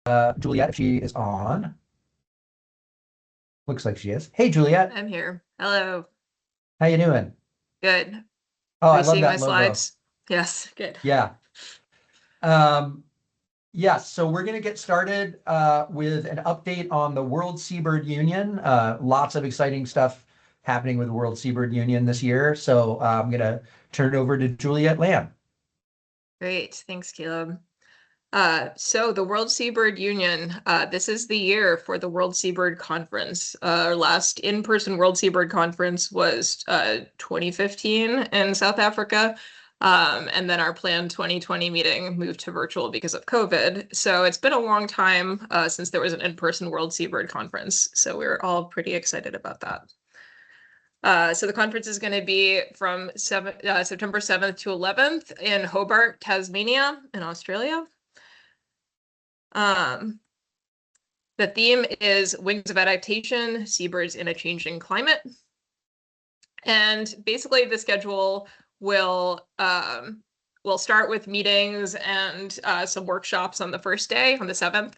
Juliet, if she is on. Looks like she is. Hey, Juliet, I'm here. Hello. how you doing? Good. Oh, Are I you love seeing my that logo. slides? Yes, good. Yeah. Um, yeah, so we're going to get started with an update on the World Seabird Union. Lots of exciting stuff happening with the World Seabird Union this year. So I'm going to turn it over to Juliet Lamb. Great. Thanks, Caleb. So the World Seabird Union, this is the year for the World Seabird Conference. Our last in-person World Seabird Conference was 2015 in South Africa. And then our planned 2020 meeting moved to virtual because of COVID. So it's been a long time since there was an in-person World Seabird Conference. So we're all pretty excited about that. So the conference is going to be from September 7th to 11th in Hobart, Tasmania, in Australia. Um, the theme is Wings of Adaptation, Seabirds in a Changing Climate. And basically the schedule will start with meetings and some workshops on the first day, on the 7th,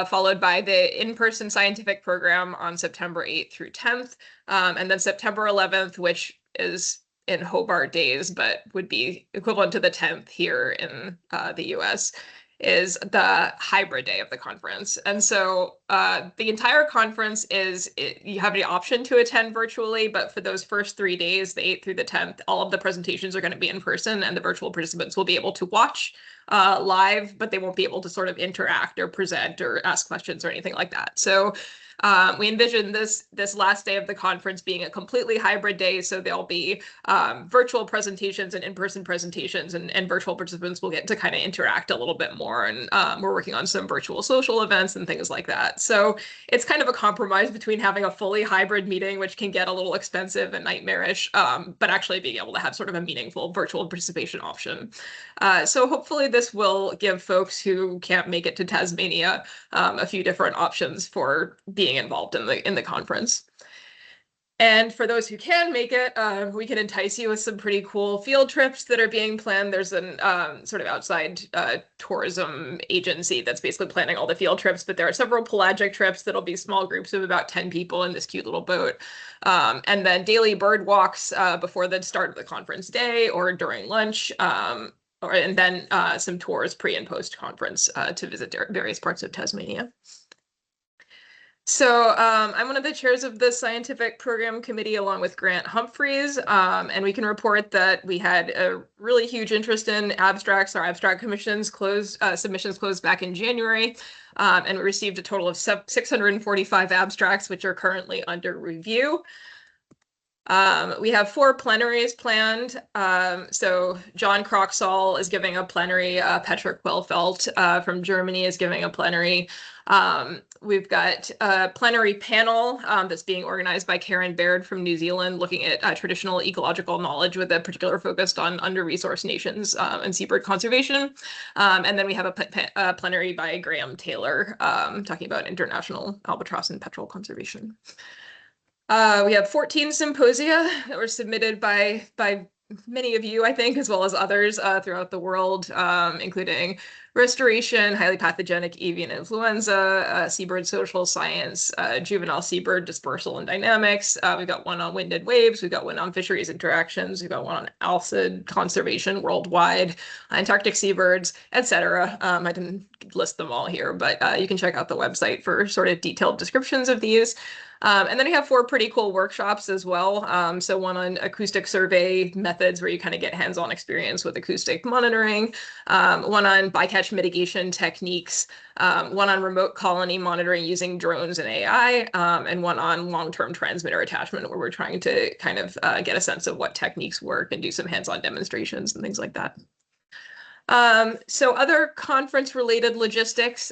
followed by the in-person scientific program on September 8th through 10th, and then September 11th, which is in Hobart days, but would be equivalent to the 10th here in the US, is the hybrid day of the conference. And so the entire conference you have the option to attend virtually, but for those first 3 days, the 8th through the 10th, all of the presentations are going to be in person and the virtual participants will be able to watch live, but they won't be able to sort of interact or present or ask questions or anything like that. So we envision this last day of the conference being a completely hybrid day. So there'll be virtual presentations and in-person presentations, and virtual participants will get to kind of interact a little bit more. And we're working on some virtual social events and things like that. So it's kind of a compromise between having a fully hybrid meeting, which can get a little expensive and nightmarish, but actually being able to have sort of a meaningful virtual participation option. So hopefully this will give folks who can't make it to Tasmania a few different options for being involved in the conference. And for those who can make it, we can entice you with some pretty cool field trips that are being planned. There's an sort of outside tourism agency that's basically planning all the field trips, but there are several pelagic trips that'll be small groups of about 10 people in this cute little boat. And then daily bird walks before the start of the conference day or during lunch. And then some tours pre and post conference to visit various parts of Tasmania. So I'm one of the chairs of the scientific program committee along with Grant Humphreys, and we can report that we had a really huge interest in abstracts. Our abstract submissions closed back in January, and we received a total of 645 abstracts, which are currently under review. We have 4 plenaries planned. So John Kroxall is giving a plenary. Patrick Quellfelt from Germany is giving a plenary. We've got a plenary panel that's being organized by Karen Baird from New Zealand, looking at traditional ecological knowledge with a particular focus on under-resourced nations and seabird conservation. And then we have a plenary by Graham Taylor talking about international albatross and petrel conservation. We have 14 symposia that were submitted by many of you, I think, as well as others throughout the world, including restoration, highly pathogenic avian influenza, seabird social science, juvenile seabird dispersal and dynamics. We've got one on wind and waves. We've got one on fisheries interactions. We've got one on alcid conservation worldwide, Antarctic seabirds, etc. I didn't list them all here, but you can check out the website for sort of detailed descriptions of these. And then we have 4 pretty cool workshops as well. So one on acoustic survey methods where you kind of get hands-on experience with acoustic monitoring, one on bycatch mitigation techniques, one on remote colony monitoring using drones and AI, and one on long-term transmitter attachment where we're trying to kind of get a sense of what techniques work and do some hands-on demonstrations and things like that. So other conference-related logistics.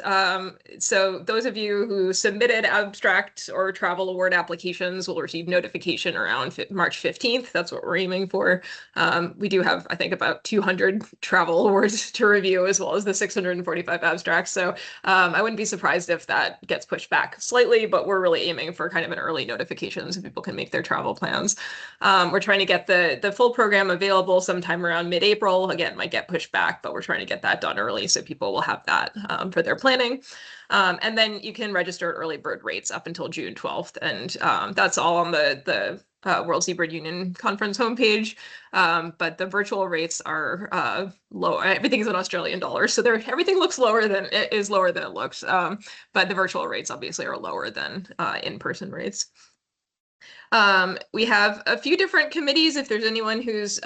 So those of you who submitted abstract or travel award applications will receive notification around March 15th. That's what we're aiming for. We do have, I think, about 200 travel awards to review, as well as the 645 abstracts. So I wouldn't be surprised if that gets pushed back slightly, but we're really aiming for kind of an early notification so people can make their travel plans. We're trying to get the full program available sometime around mid-April. Again, might get pushed back but we're trying to get that done early so people will have that for their planning. And then you can register at early bird rates up until June 12th. And that's all on the World Seabird Union Conference homepage. But the virtual rates are low. Everything's in Australian dollars, so everything looks lower than it looks. But the virtual rates obviously are lower than in-person rates. We have a few different committees. If there's anyone who's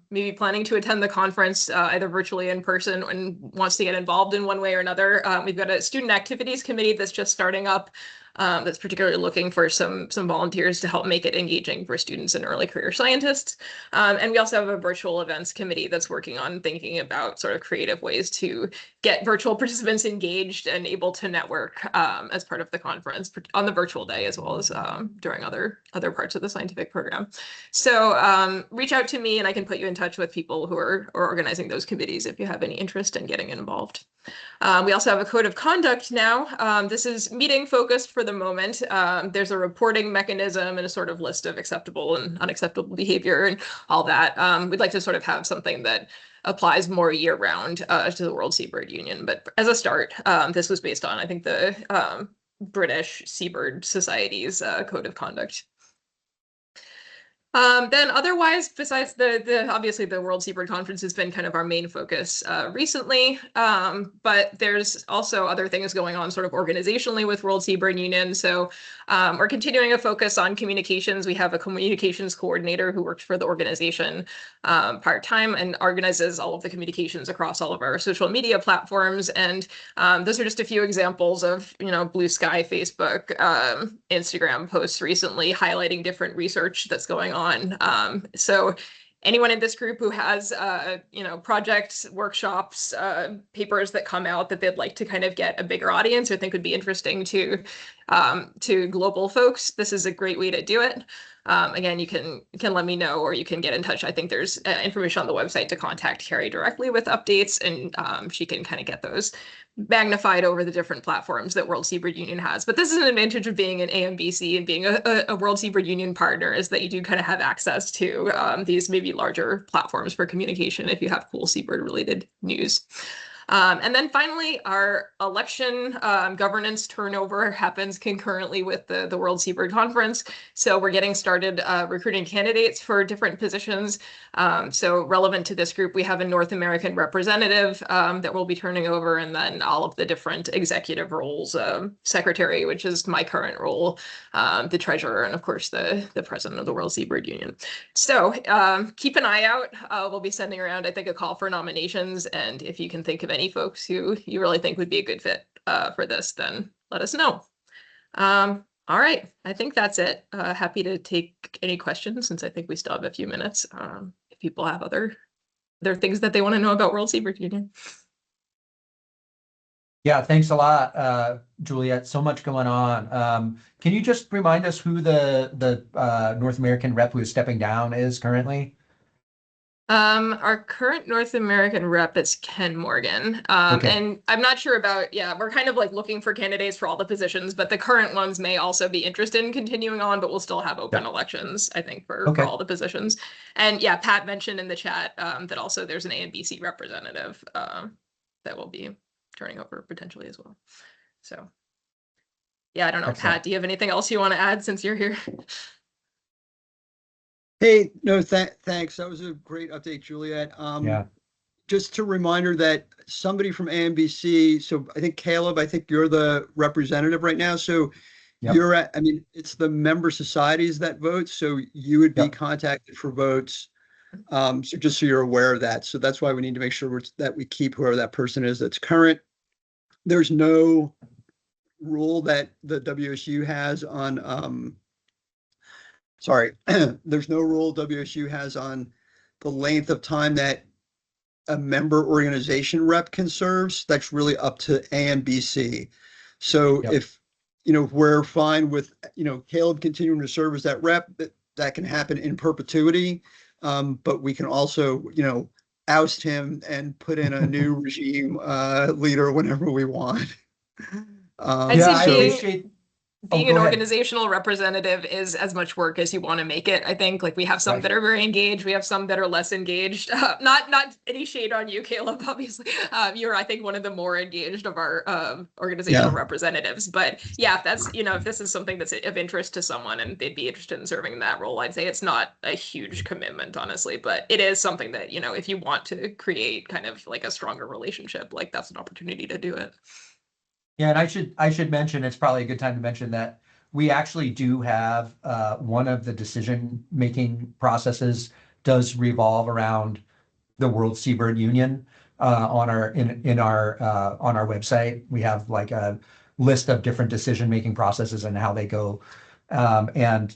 maybe planning to attend the conference, either virtually or in person, and wants to get involved in one way or another, we've got a student activities committee that's just starting up. That's particularly looking for some volunteers to help make it engaging for students and early career scientists. And we also have a virtual events committee that's working on thinking about sort of creative ways to get virtual participants engaged and able to network as part of the conference on the virtual day, as well as during other parts of the scientific program. So reach out to me and I can put you in touch with people who are organizing those committees if you have any interest in getting involved. We also have a code of conduct now. This is meeting focused for the moment. There's a reporting mechanism and a sort of list of acceptable and unacceptable behavior and all that. We'd like to sort of have something that applies more year round to the World Seabird Union. But as a start, this was based on, I think, the British Seabird Society's code of conduct. Then otherwise, besides obviously the World Seabird Conference has been kind of our main focus recently, but there's also other things going on sort of organizationally with World Seabird Union. So we're continuing a focus on communications. We have a communications coordinator who works for the organization part-time and organizes all of the communications across all of our social media platforms. And those are just a few examples of, Blue Sky, Facebook, Instagram posts recently highlighting different research that's going on. So anyone in this group who has, projects, workshops, papers that come out that they'd like to kind of get a bigger audience or think would be interesting to global folks, this is a great way to do it. Again, you can let me know, or you can get in touch. I think there's information on the website to contact Carrie directly with updates, and she can kind of get those magnified over the different platforms that World Seabird Union has. But this is an advantage of being an AMBC and being a World Seabird Union partner, is that you do kind of have access to these maybe larger platforms for communication if you have cool Seabird related news. And then finally, our election governance turnover happens concurrently with the World Seabird Conference. So we're getting started recruiting candidates for different positions. So relevant to this group, we have a North American representative that we'll be turning over, and then all of the different executive roles, secretary, which is my current role, the treasurer, and of course the president of the World Seabird Union. So keep an eye out. We'll be sending around, I think, a call for nominations, and if you can think of any folks who you really think would be a good fit for this, then let us know. All right, I think that's it. Happy to take any questions, since I think we still have a few minutes. If people have other things that they want to know about World Seabird Union. Yeah, thanks a lot, Juliet. So much going on. Can you just remind us who the North American rep who is stepping down is currently? Our current North American rep is Ken Morgan. Okay. And I'm not sure about, we're kind of like looking for candidates for all the positions, but the current ones may also be interested in continuing on, but we'll still have open elections, I think, for all the positions. And yeah, Pat mentioned in the chat that also there's an AMBC representative that will be turning over potentially as well. So yeah, I don't know. Excellent. Pat, do you have anything else you want to add since you're here? Hey, no, thanks. That was a great update, Juliet. Just a reminder that somebody from AMBC, so I think Caleb, I think you're the representative right now. So you're at, it's the member societies that vote. So you would be contacted for votes. So just so you're aware of that. So that's why we need to make sure that we keep whoever that person is that's current. There's no rule that the WSU has on, there's no rule WSU has on the length of time that a member organization rep can serve. So that's really up to AMBC. So if, we're fine with, Caleb continuing to serve as that rep, that can happen in perpetuity. But we can also, oust him and put in a new regime leader whenever we want. I appreciate being go an ahead. organizational representative is as much work as you want to make it. I think like we have some Right. that are very engaged, we have some that are less engaged. Not any shade on you, Caleb. Obviously, you're I think one of the more engaged of our organizational representatives. But yeah, if that's if this is something that's of interest to someone and they'd be interested in serving in that role, I'd say it's not a huge commitment, honestly. But it is something that if you want to create kind of like a stronger relationship, like that's an opportunity to do it. Yeah, and I should mention, it's probably a good time to mention that we actually do have one of the decision-making processes does revolve around the World Seabird Union on our on our website. We have like a list of different decision-making processes and how they go. And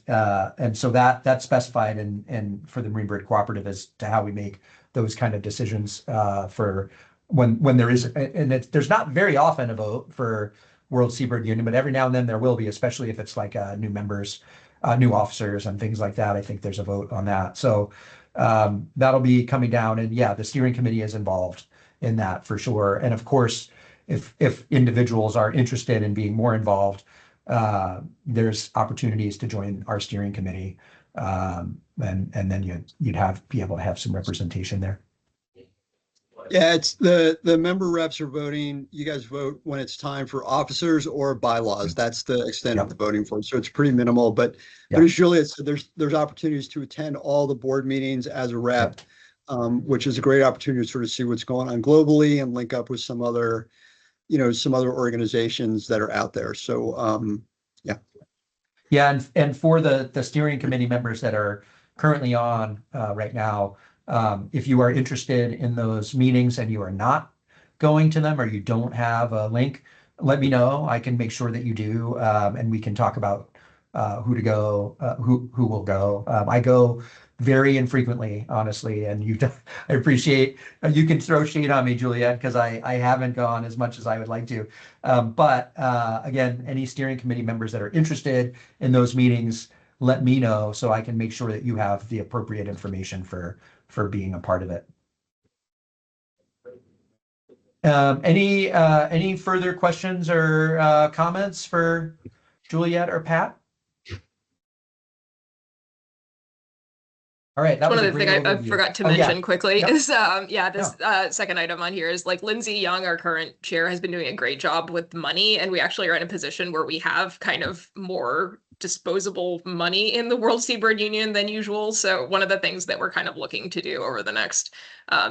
so that's specified in for the Marine Bird Cooperative as to how we make those kind of decisions for when there is, and there's not very often a vote for World Seabird Union, but every now and then there will be, especially if it's like new members, new officers and things like that. I think there's a vote on that. So that'll be coming down, and yeah, the steering committee is involved in that for sure. And of course, if individuals are interested in being more involved, there's opportunities to join our steering committee, and then you'd be able to have some representation there. Yeah, it's the member reps are voting. You guys vote when it's time for officers or bylaws. That's the extent of the voting for. So it's pretty minimal. But as Juliet said, there's opportunities to attend all the board meetings as a rep, which is a great opportunity to sort of see what's going on globally and link up with some other organizations that are out there. So yeah, and for the steering committee members that are currently on right now. If you are interested in those meetings and you are not going to them or you don't have a link, let me know. I can make sure that you do, and we can talk about who to go, who will go. I go very infrequently, honestly, and I appreciate you can throw shade on me, Juliet, because I haven't gone as much as I would like to. But again, any steering committee members that are interested in those meetings, let me know so I can make sure that you have the appropriate information for being a part of it. Any further questions or comments for Juliet or Pat? All right, that was one a of the great things I overview. forgot to mention quickly is this second item on here is like Lindsay Young, our current chair, has been doing a great job with money, and we actually are in a position where we have kind of more disposable money in the World Seabird Union than usual. So one of the things that we're kind of looking to do over the next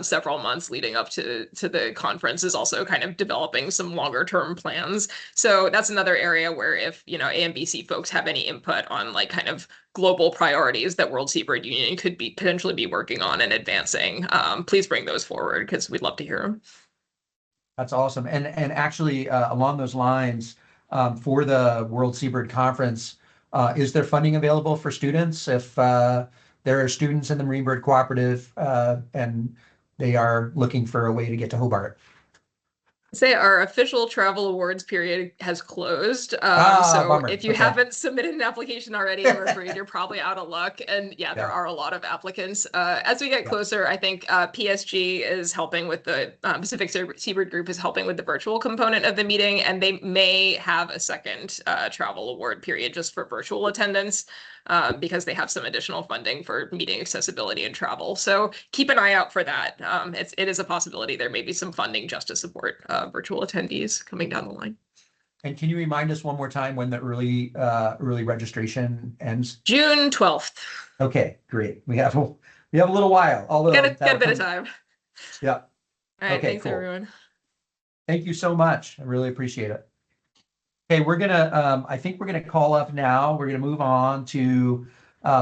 several months leading up to the conference is also kind of developing some longer term plans. So that's another area where if AMBC folks have any input on like kind of global priorities that World Seabird Union could be potentially be working on and advancing, please bring those forward because we'd love to hear them. That's awesome. And actually along those lines, for the World Seabird Conference, is there funding available for students if there are students in the Marine Bird Cooperative and they are looking for a way to get to Hobart? Say our official travel awards period has closed. So bummer. if you haven't submitted an application already, I'm afraid you're probably out of luck. And there are a lot of applicants. As we get closer, I think PSG is helping with the Pacific Seabird Group is helping with the virtual component of the meeting, and they may have a second travel award period just for virtual attendance. Because they have some additional funding for meeting accessibility and travel. So keep an eye out for that. It is a possibility there may be some funding just to support virtual attendees coming down the line. And can you remind us one more time when the early registration ends? June 12th. Okay, great. We have a little while. Although got a bit of time. Yeah. All right. Okay, thanks, cool. everyone. Thank you so much. I really appreciate it. Okay, I think we're gonna call up now. We're gonna move on to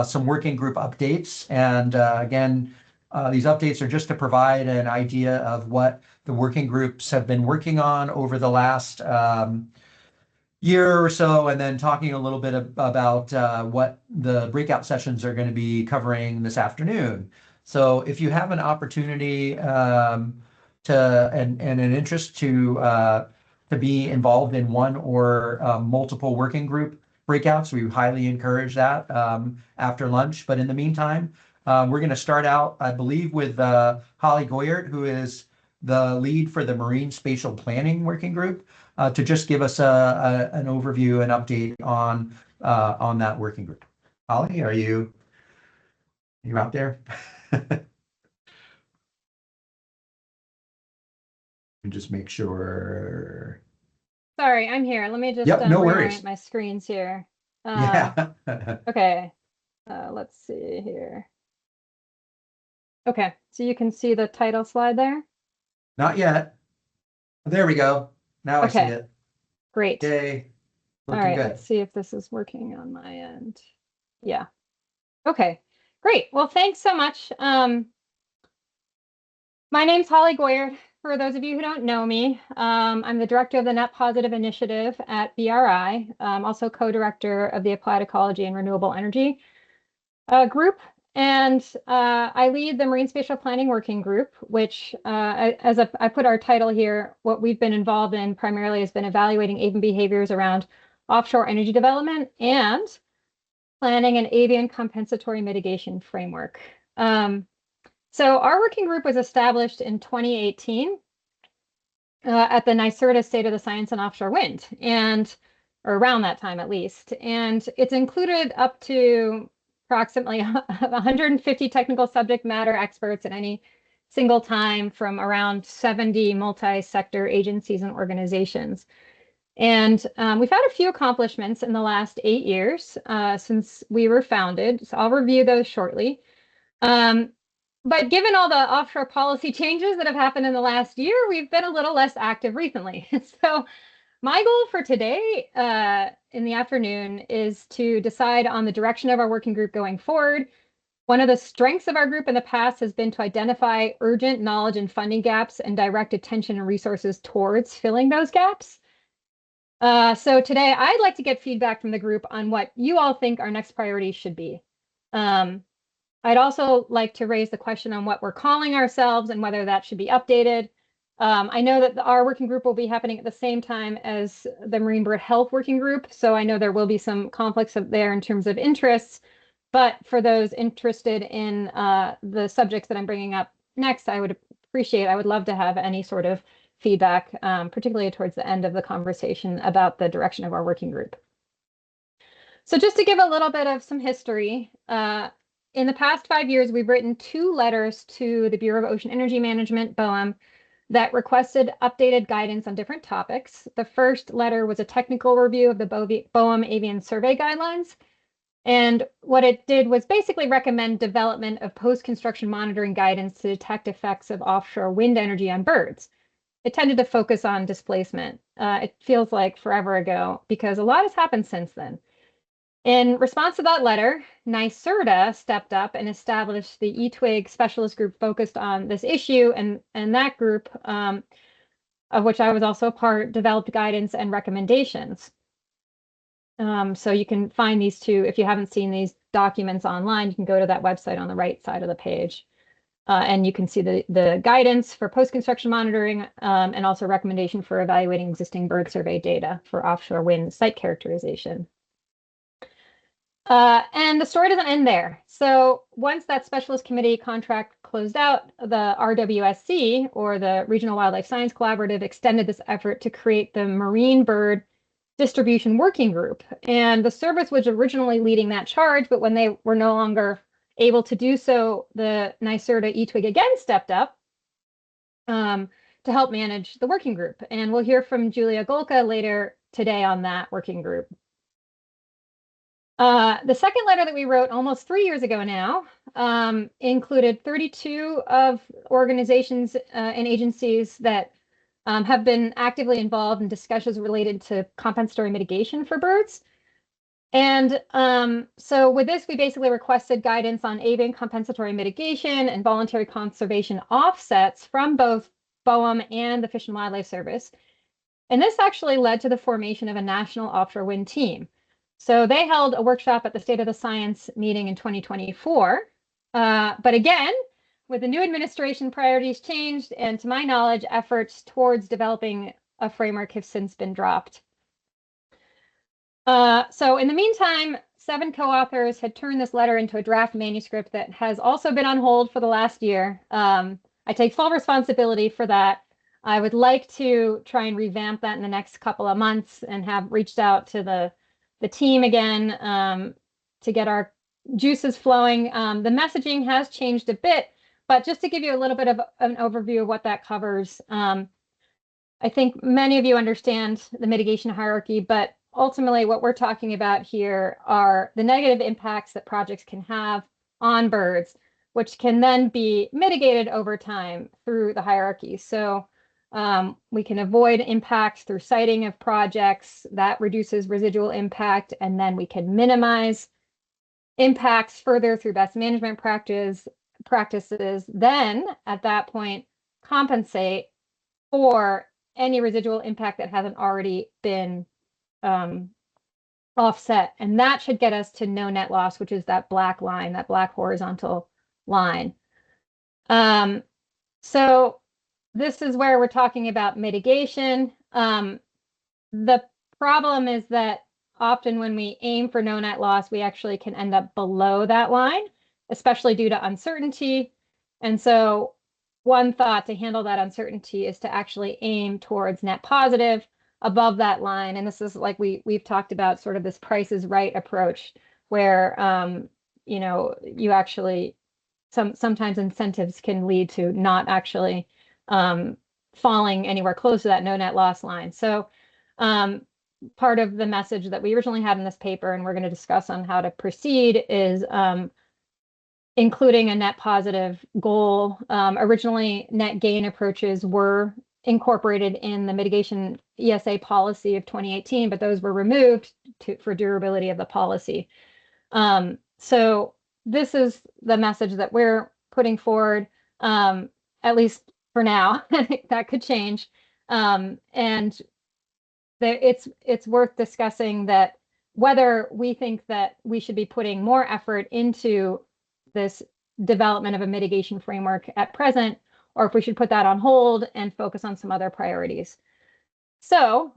some working group updates. And again, these updates are just to provide an idea of what the working groups have been working on over the last year or so, and then talking a little bit about what the breakout sessions are going to be covering this afternoon. So if you have an opportunity and an interest to be involved in one or multiple working group breakouts, we highly encourage that after lunch. But in the meantime, we're going to start out, I believe, with Holly Goyert, who is the lead for the Marine Spatial Planning Working Group, to just give us an overview and update on that working group. Holly, are you out there? Just make sure. Sorry, I'm here. Let me just Yep, no reorient worries. my screens here. Yeah. Okay. Let's see here. Okay, so you can see the title slide there. Not yet. There we go. Now I see Okay. it. Great. Yay. All Looking right, good. let's see if this is working on my end. Yeah. Okay, great. Well, thanks so much. My name's Holly Goyard. For those of you who don't know me, I'm the director of the Net Positive Initiative at BRI. I'm also co-director of the Applied Ecology and Renewable Energy group. And I lead the Marine Spatial Planning Working Group, which, I put our title here, what we've been involved in primarily has been evaluating avian behaviors around offshore energy development and planning an avian compensatory mitigation framework. So our working group was established in 2018 at the NYSERDA State of the Science and Offshore Wind, or around that time at least. And it's included up to approximately 150 technical subject matter experts at any single time from around 70 multi-sector agencies and organizations. And we've had a few accomplishments in the last 8 years since we were founded. So I'll review those shortly. But given all the offshore policy changes that have happened in the last year, we've been a little less active recently. So my goal for today in the afternoon is to decide on the direction of our working group going forward. One of the strengths of our group in the past has been to identify urgent knowledge and funding gaps and direct attention and resources towards filling those gaps. So today I'd like to get feedback from the group on what you all think our next priorities should be. I'd also like to raise the question on what we're calling ourselves and whether that should be updated. I know that our working group will be happening at the same time as the Marine Bird Health Working Group, so I know there will be some conflicts up there in terms of interests. But for those interested in the subjects that I'm bringing up next, I would love to have any sort of feedback, particularly towards the end of the conversation about the direction of our working group. So just to give a little bit of some history, in the past 5 years, we've written 2 letters to the Bureau of Ocean Energy Management, BOEM, that requested updated guidance on different topics. The first letter was a technical review of the BOEM Avian Survey Guidelines. And what it did was basically recommend development of post-construction monitoring guidance to detect effects of offshore wind energy on birds. It tended to focus on displacement. It feels like forever ago because a lot has happened since then. In response to that letter, NYSERDA stepped up and established the eTwig specialist group focused on this issue, and that group, of which I was also a part, developed guidance and recommendations. So you can find these 2, if you haven't seen these documents online, you can go to that website on the right side of the page. And you can see the guidance for post-construction monitoring and also recommendation for evaluating existing bird survey data for offshore wind site characterization. And the story doesn't end there. So once that specialist committee contract closed out, the RWSC, or the Regional Wildlife Science Collaborative, extended this effort to create the Marine Bird Distribution Working Group. And the service was originally leading that charge, but when they were no longer able to do so, the NYSERDA eTwig again stepped up to help manage the working group. And we'll hear from Julia Golka later today on that working group. The second letter that we wrote almost 3 years ago now included 32 of organizations and agencies that have been actively involved in discussions related to compensatory mitigation for birds. And so with this, we basically requested guidance on avian compensatory mitigation and voluntary conservation offsets from both BOEM and the Fish and Wildlife Service. And this actually led to the formation of a national offshore wind team. So they held a workshop at the State of the Science meeting in 2024. But again, with the new administration, priorities changed, and to my knowledge, efforts towards developing a framework have since been dropped. So in the meantime, 7 co-authors had turned this letter into a draft manuscript that has also been on hold for the last year. I take full responsibility for that. I would like to try and revamp that in the next couple of months and have reached out to the team again to get our juices flowing. The messaging has changed a bit, but just to give you a little bit of an overview of what that covers, I think many of you understand the mitigation hierarchy, but ultimately what we're talking about here are the negative impacts that projects can have on birds, which can then be mitigated over time through the hierarchy. So we can avoid impacts through siting of projects that reduces residual impact, and then we can minimize impacts further through best management practices. Then at that point, compensate for any residual impact that hasn't already been offset. And that should get us to no net loss, which is that black line, that black horizontal line. So this is where we're talking about mitigation. The problem is that often when we aim for no net loss, we actually can end up below that line, especially due to uncertainty. And so one thought to handle that uncertainty is to actually aim towards net positive above that line. And this is like we've talked about sort of this Price is Right approach where, you know, you actually sometimes incentives can lead to not actually falling anywhere close to that no net loss line. So part of the message that we originally had in this paper, and we're going to discuss on how to proceed, is including a net positive goal. Originally, net gain approaches were incorporated in the mitigation ESA policy of 2018, but those were removed for durability of the policy. So this is the message that we're putting forward, at least for now. That could change. And it's worth discussing that whether we think that we should be putting more effort into this development of a mitigation framework at present, or if we should put that on hold and focus on some other priorities. So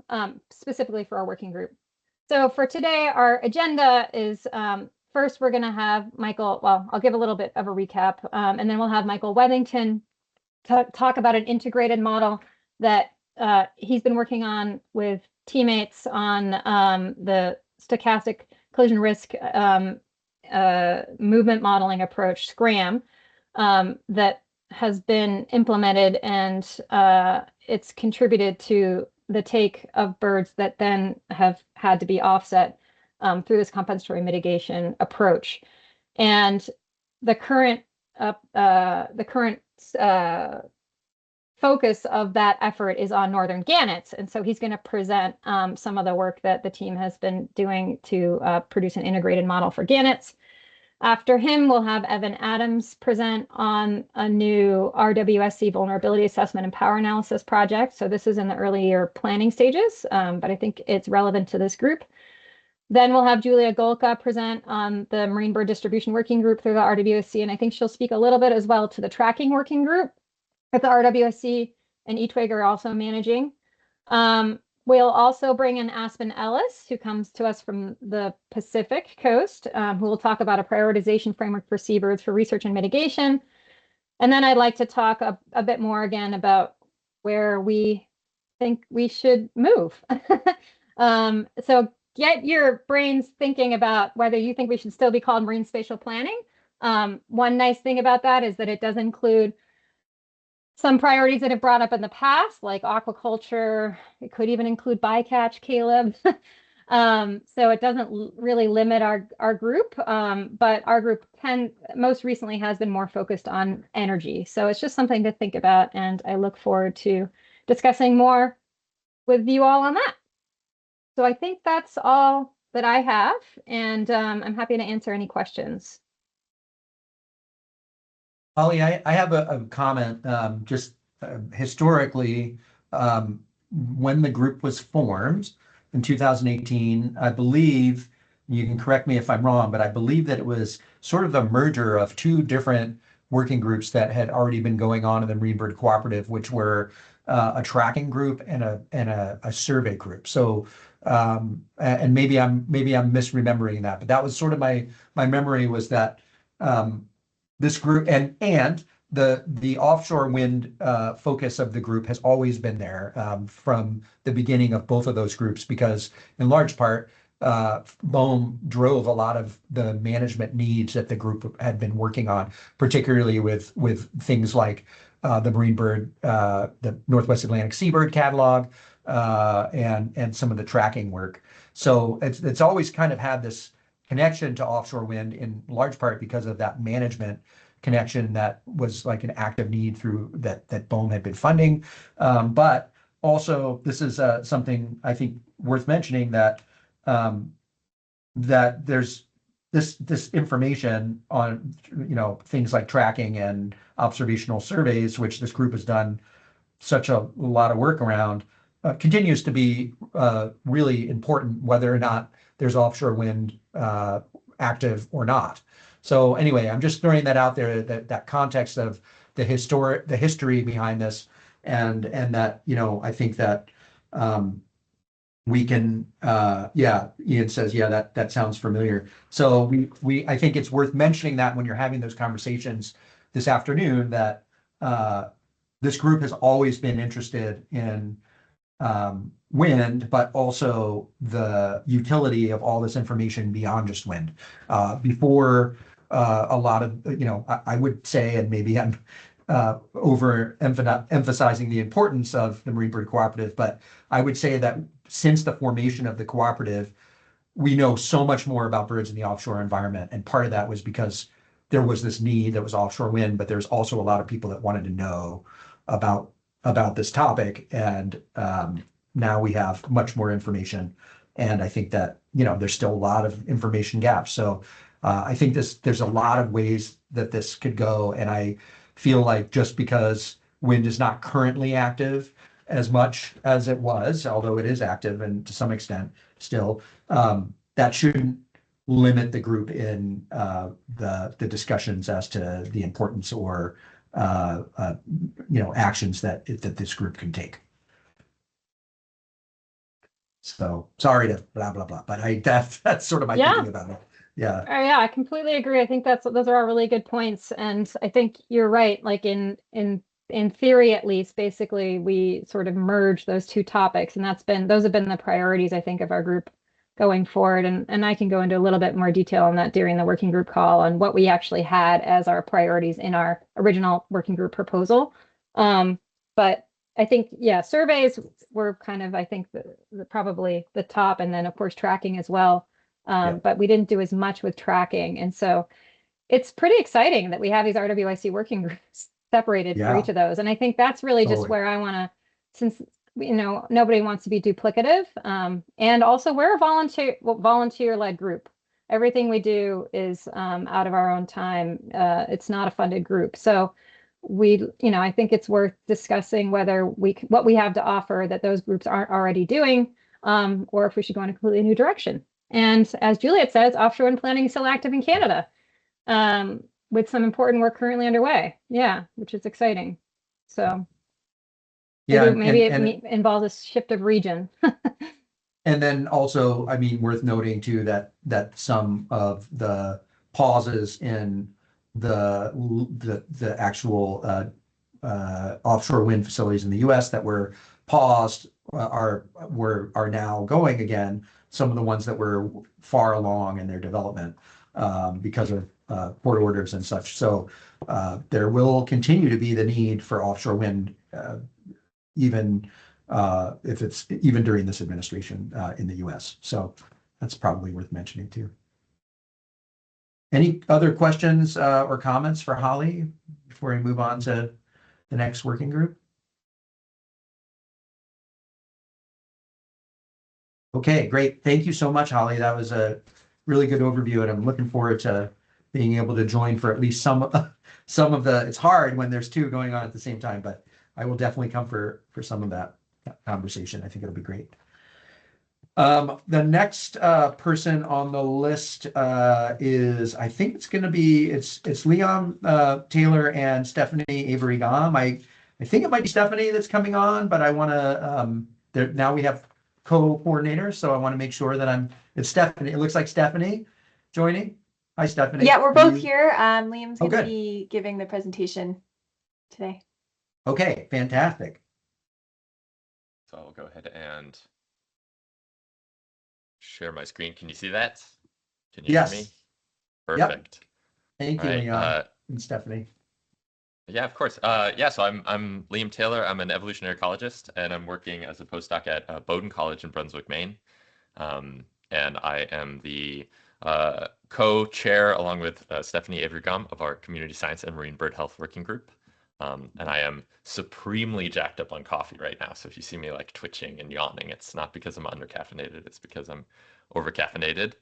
specifically for our working group. So for today, our agenda is first, we're going to have Michael, well, I'll give a little bit of a recap, and then we'll have Michael Wethington talk about an integrated model that he's been working on with teammates on the stochastic collision risk movement modeling approach, SCRAM, that has been implemented, and it's contributed to the take of birds that then have had to be offset through this compensatory mitigation approach. And the current focus of that effort is on northern gannets. And so he's going to present some of the work that the team has been doing to produce an integrated model for gannets. After him, we'll have Evan Adams present on a new RWSC vulnerability assessment and power analysis project. So this is in the earlier planning stages, but I think it's relevant to this group. Then we'll have Julia Golka present on the Marine Bird Distribution Working Group through the RWSC, and I think she'll speak a little bit as well to the tracking working group that the RWSC and eTwig are also managing. We'll also bring in Aspen Ellis, who comes to us from the Pacific Coast, who will talk about a prioritization framework for seabirds for research and mitigation. And then I'd like to talk a bit more again about where we think we should move. So get your brains thinking about whether you think we should still be called marine spatial planning. One nice thing about that is that it does include some priorities that have brought up in the past, like aquaculture. It could even include bycatch, Caleb. So it doesn't really limit our group, but our group most recently has been more focused on energy. So it's just something to think about, and I look forward to discussing more with you all on that. So I think that's all that I have, and I'm happy to answer any questions. Holly, I have a comment. Just historically, when the group was formed in 2018, I believe, you can correct me if I'm wrong, but I believe that it was sort of a merger of two different working groups that had already been going on in the Marine Bird Cooperative, which were a tracking group and a survey group. So, and maybe I'm misremembering that, but that was sort of my memory was that this group and the offshore wind focus of the group has always been there from the beginning of both of those groups, because in large part, BOEM drove a lot of the management needs that the group had been working on, particularly with things like the Marine Bird, the Northwest Atlantic Seabird catalog, and some of the tracking work. So it's always kind of had this connection to offshore wind, in large part because of that management connection that was like an active need through that BOEM had been funding. But also, this is something I think worth mentioning, that that there's this information on, things like tracking and observational surveys, which this group has done such a lot of work around, continues to be really important, whether or not there's offshore wind active or not. So anyway, I'm just throwing that out there, that context of the history behind this, and that, I think that we can, Ian says, that sounds familiar. So I think it's worth mentioning that when you're having those conversations this afternoon, that this group has always been interested in wind, but also the utility of all this information beyond just wind. Before a lot of, I would say, and maybe I'm emphasizing the importance of the Marine Bird Cooperative, but I would say that since the formation of the cooperative, we know so much more about birds in the offshore environment. And part of that was because there was this need that was offshore wind, but there's also a lot of people that wanted to know about this topic. And now we have much more information. And I think that, there's still a lot of information gaps. So I think there's a lot of ways that this could go. And I feel like just because wind is not currently active as much as it was, although it is active and to some extent still, that shouldn't limit the group in the discussions as to the importance or actions that this group can take. So sorry to blah blah blah, but that's sort of my thinking about it. Yeah. Oh, yeah, I completely agree. I think those are all really good points, and I think you're right. Like in theory, at least, basically, we sort of merge those two topics, and those have been the priorities, I think, of our group going forward. And I can go into a little bit more detail on that during the working group call on what we actually had as our priorities in our original working group proposal. But I think, surveys were kind of, I think, probably the top, and then of course tracking as well. But we didn't do as much with tracking. And so it's pretty exciting that we have these RWIC working groups separated for each of those. And I think that's really just where I want to, since, nobody wants to be duplicative. And also we're a volunteer-led group. Everything we do is out of our own time. It's not a funded group. So I think it's worth discussing whether what we have to offer that those groups aren't already doing, or if we should go in a completely new direction. And as Juliet says, offshore wind planning is still active in Canada, with some important work currently underway. Yeah, which is exciting. So maybe it involves a shift of region. And then also, I mean, worth noting too that some of the pauses in the actual offshore wind facilities in the U.S. that were paused are now going again. Some of the ones that were far along in their development because of court orders and such. So there will continue to be the need for offshore wind, even if it's even during this administration in the U.S. So that's probably worth mentioning too. Any other questions or comments for Holly before we move on to the next working group? Okay, great. Thank you so much, Holly. That was a really good overview, and I'm looking forward to being able to join for at least some of the, it's hard when there's two going on at the same time, but I will definitely come for some of that conversation. I think it'll be great. The next person on the list is, I think it's going to be, it's Leon Taylor and Stephanie Avery Gom. I think it might be Stephanie that's coming on, but I want to, now we have co-coordinator, so I want to make sure that it's Stephanie. It looks like Stephanie joining. Hi, Stephanie. Yeah, we're both here. Liam's going to be giving the presentation. today. Okay, fantastic. So I'll go ahead and share my screen. Can you see that? Can you hear me? Yes. Perfect. Thank you, All right, Leon and Stephanie. Yeah, of course. Yeah, so I'm Liam Taylor. I'm an evolutionary ecologist, and I'm working as a postdoc at Bowdoin College in Brunswick, Maine. And I am the co-chair, along with Stephanie Avery-Gum, of our Community Science and Marine Bird Health Working Group. And I am supremely jacked up on coffee right now. So if you see me like twitching and yawning, it's not because I'm undercaffeinated. It's because I'm overcaffeinated.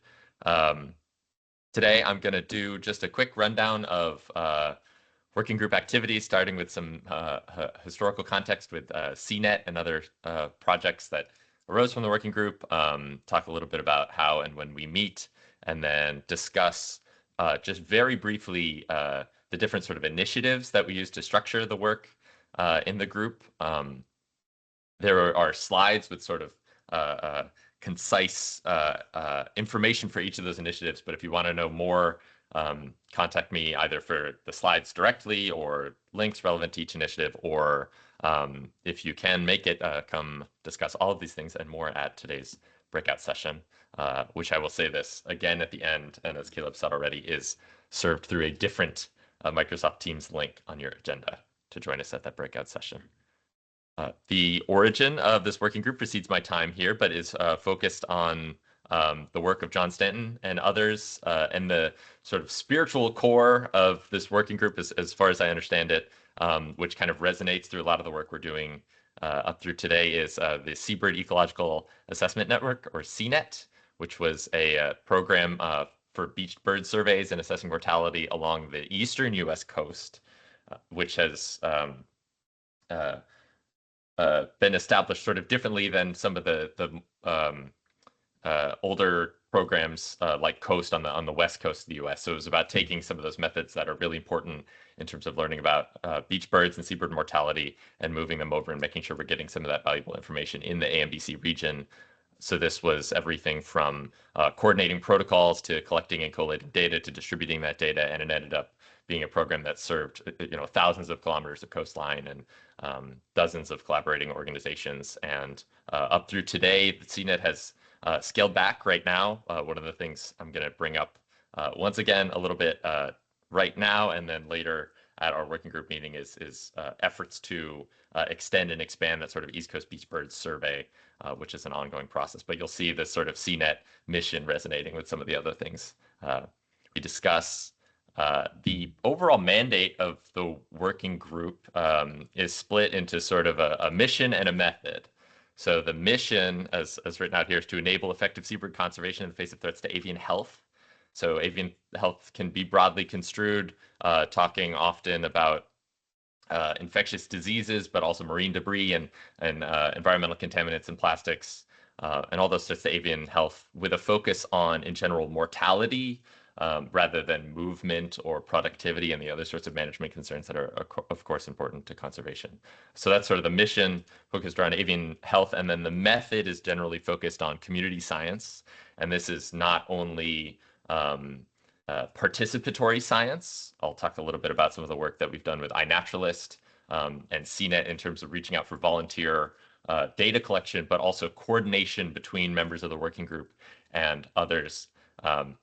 Today, I'm going to do just a quick rundown of working group activities, starting with some historical context with CNET and other projects that arose from the working group, talk a little bit about how and when we meet, and then discuss just very briefly the different sort of initiatives that we use to structure the work in the group. There are slides with sort of concise information for each of those initiatives, but if you want to know more, contact me either for the slides directly or links relevant to each initiative, or if you can make it, come discuss all of these things and more at today's breakout session, which I will say this again at the end, and as Caleb said already, is served through a different Microsoft Teams link on your agenda to join us at that breakout session. The origin of this working group precedes my time here, but is focused on the work of John Stanton and others, and the sort of spiritual core of this working group, as far as I understand it, which kind of resonates through a lot of the work we're doing up through today, is the Seabird Ecological Assessment Network, or CNET, which was a program for beached bird surveys and assessing mortality along the eastern U.S. coast, which has been established sort of differently than some of the older programs like COAST on the west coast of the U.S. So it was about taking some of those methods that are really important in terms of learning about beach birds and seabird mortality and moving them over and making sure we're getting some of that valuable information in the AMBC region. So this was everything from coordinating protocols to collecting and collating data to distributing that data, and it ended up being a program that served thousands of kilometers of coastline and dozens of collaborating organizations. And up through today, the CNET has scaled back right now. One of the things I'm going to bring up once again a little bit right now, and then later at our working group meeting, is efforts to extend and expand that sort of East Coast beach birds survey, which is an ongoing process. But you'll see this sort of CNET mission resonating with some of the other things we discuss. The overall mandate of the working group is split into sort of a mission and a method. So the mission, as written out here, is to enable effective seabird conservation in the face of threats to avian health. So avian health can be broadly construed, talking often about infectious diseases, but also marine debris and environmental contaminants and plastics, and all those sorts of avian health, with a focus on, in general, mortality, rather than movement or productivity and the other sorts of management concerns that are, of course, important to conservation. So that's sort of the mission, focused around avian health. And then the method is generally focused on community science. And this is not only participatory science. I'll talk a little bit about some of the work that we've done with iNaturalist and CNET in terms of reaching out for volunteer data collection, but also coordination between members of the working group and others,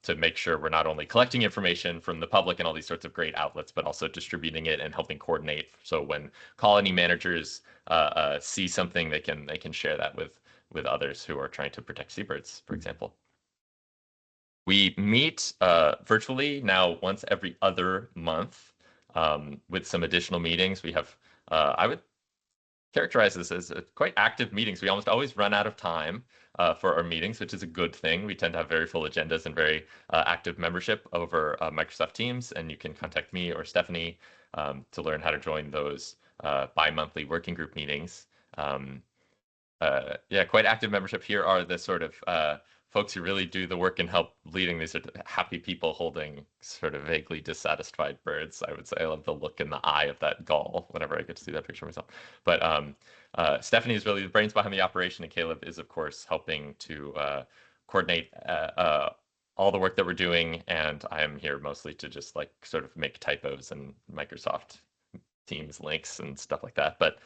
to make sure we're not only collecting information from the public and all these sorts of great outlets, but also distributing it and helping coordinate. So when colony managers see something, they can share that with others who are trying to protect seabirds, for example. We meet virtually now once every other month, with some additional meetings. We have, I would characterize this as quite active meetings. We almost always run out of time for our meetings, which is a good thing. We tend to have very full agendas and very active membership over Microsoft Teams, and you can contact me or Stephanie to learn how to join those bi-monthly working group meetings. Yeah, quite active membership. Here are the sort of folks who really do the work and help leading these sort of happy people holding sort of vaguely dissatisfied birds. I would say I love the look in the eye of that gull whenever I get to see that picture myself. But Stephanie is really the brains behind the operation, and Caleb is, of course, helping to coordinate all the work that we're doing. And I am here mostly to just like sort of make typos and Microsoft Teams links and stuff like that. But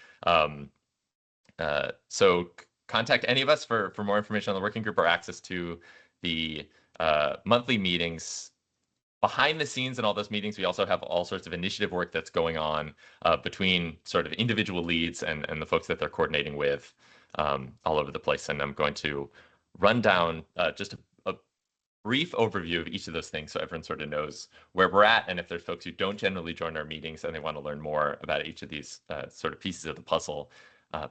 so contact any of us for more information on the working group or access to the monthly meetings. Behind the scenes in all those meetings, we also have all sorts of initiative work that's going on between sort of individual leads and the folks that they're coordinating with all over the place. And I'm going to run down just a brief overview of each of those things so everyone sort of knows where we're at. And if there's folks who don't generally join our meetings and they want to learn more about each of these sort of pieces of the puzzle,